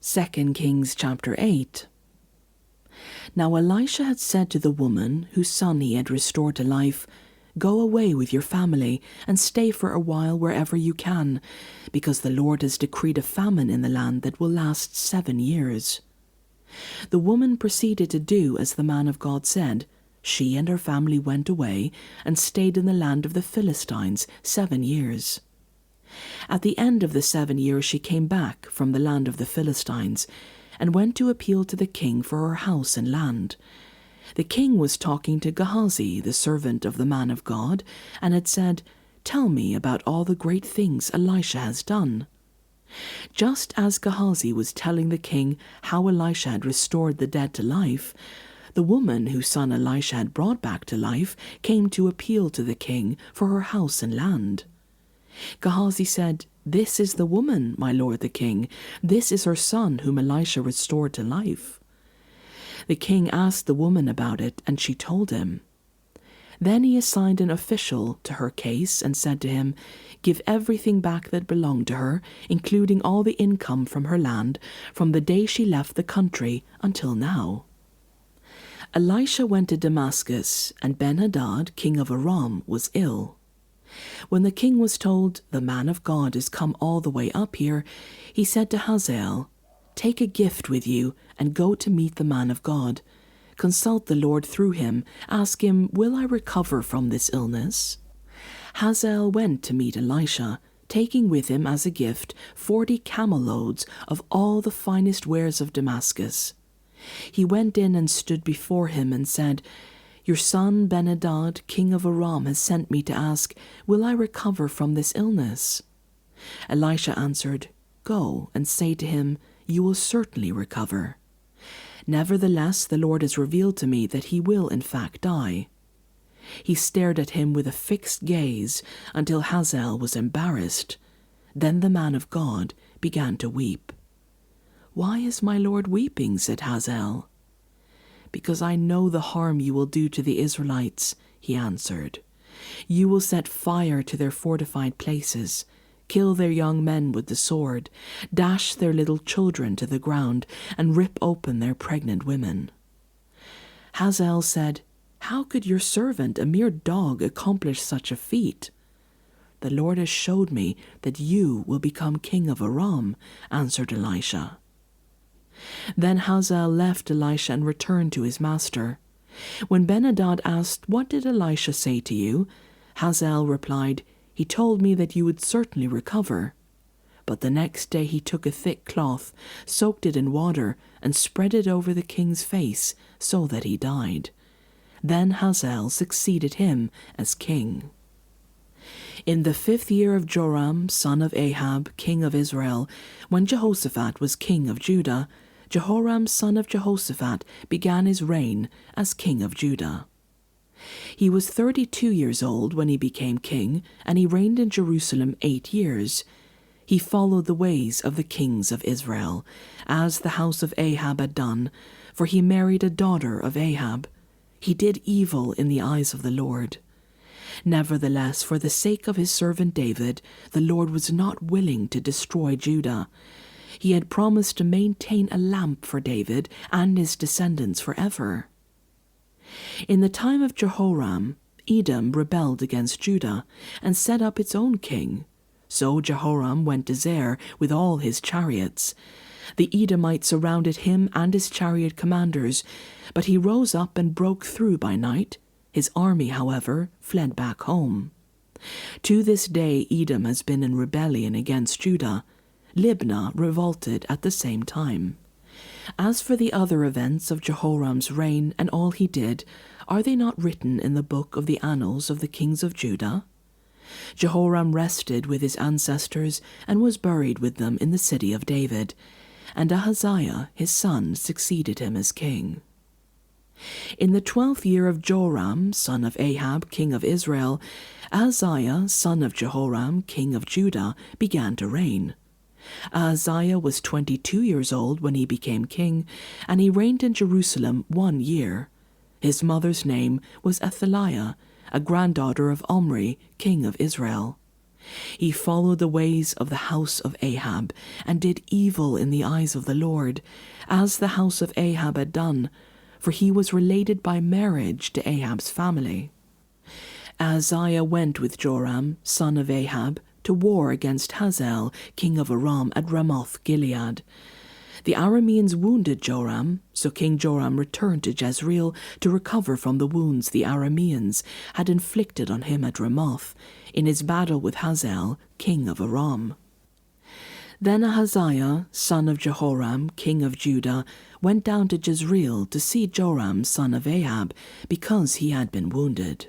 2 Kings chapter 8. Now Elisha had said to the woman whose son he had restored to life, "Go away with your family and stay for a while wherever you can, because the Lord has decreed a famine in the land that will last 7 years." The woman proceeded to do as the man of God said. She and her family went away and stayed in the land of the Philistines 7 years. At the end of the 7 years she came back from the land of the Philistines and went to appeal to the king for her house and land. The king was talking to Gehazi, the servant of the man of God, and had said, "Tell me about all the great things Elisha has done." Just as Gehazi was telling the king how Elisha had restored the dead to life, the woman whose son Elisha had brought back to life came to appeal to the king for her house and land. Gehazi said, "This is the woman, my lord the king. This is her son whom Elisha restored to life." The king asked the woman about it, and she told him. Then he assigned an official to her case and said to him, "Give everything back that belonged to her, including all the income from her land, from the day she left the country until now." Elisha went to Damascus, and Ben-Hadad, king of Aram, was ill. When the king was told, "The man of God has come all the way up here," he said to Hazael, "Take a gift with you and go to meet the man of God. Consult the Lord through him. Ask him, 'Will I recover from this illness?'" Hazael went to meet Elisha, taking with him as a gift 40 camel loads of all the finest wares of Damascus. He went in and stood before him and said, "Your son Ben-Hadad, king of Aram, has sent me to ask, 'Will I recover from this illness?'" Elisha answered, "Go and say to him, 'You will certainly recover.' Nevertheless, the Lord has revealed to me that he will in fact die." He stared at him with a fixed gaze until Hazael was embarrassed. Then the man of God began to weep. "Why is my lord weeping?" said Hazael. "Because I know the harm you will do to the Israelites," he answered. "You will set fire to their fortified places, kill their young men with the sword, dash their little children to the ground, and rip open their pregnant women." Hazael said, "How could your servant, a mere dog, accomplish such a feat?" "The Lord has showed me that you will become king of Aram," answered Elisha. Then Hazael left Elisha and returned to his master. When Ben-Hadad asked, "What did Elisha say to you?" Hazael replied, "He told me that you would certainly recover." But the next day he took a thick cloth, soaked it in water, and spread it over the king's face, so that he died. Then Hazael succeeded him as king. In the 5th year of Joram, son of Ahab, king of Israel, when Jehoshaphat was king of Judah, Jehoram, son of Jehoshaphat, began his reign as king of Judah. He was 32 years old when he became king, and he reigned in Jerusalem 8 years. He followed the ways of the kings of Israel, as the house of Ahab had done, for he married a daughter of Ahab. He did evil in the eyes of the Lord. Nevertheless, for the sake of his servant David, the Lord was not willing to destroy Judah. He had promised to maintain a lamp for David and his descendants forever. In the time of Jehoram, Edom rebelled against Judah and set up its own king. So Jehoram went to Zair with all his chariots. The Edomites surrounded him and his chariot commanders, but he rose up and broke through by night. His army, however, fled back home. To this day Edom has been in rebellion against Judah. Libnah revolted at the same time. As for the other events of Jehoram's reign and all he did, are they not written in the book of the annals of the kings of Judah? Jehoram rested with his ancestors and was buried with them in the city of David, and Ahaziah his son succeeded him as king. In the 12th year of Joram, son of Ahab, king of Israel, Ahaziah, son of Jehoram, king of Judah, began to reign. Ahaziah was 22 years old when he became king, and he reigned in Jerusalem 1 year. His mother's name was Athaliah, a granddaughter of Omri, king of Israel. He followed the ways of the house of Ahab, and did evil in the eyes of the Lord, as the house of Ahab had done, for he was related by marriage to Ahab's family. Ahaziah went with Joram, son of Ahab, to war against Hazael, king of Aram, at Ramoth Gilead. The Arameans wounded Joram, so King Joram returned to Jezreel to recover from the wounds the Arameans had inflicted on him at Ramoth in his battle with Hazael, king of Aram. Then Ahaziah, son of Jehoram, king of Judah, went down to Jezreel to see Joram, son of Ahab, because he had been wounded.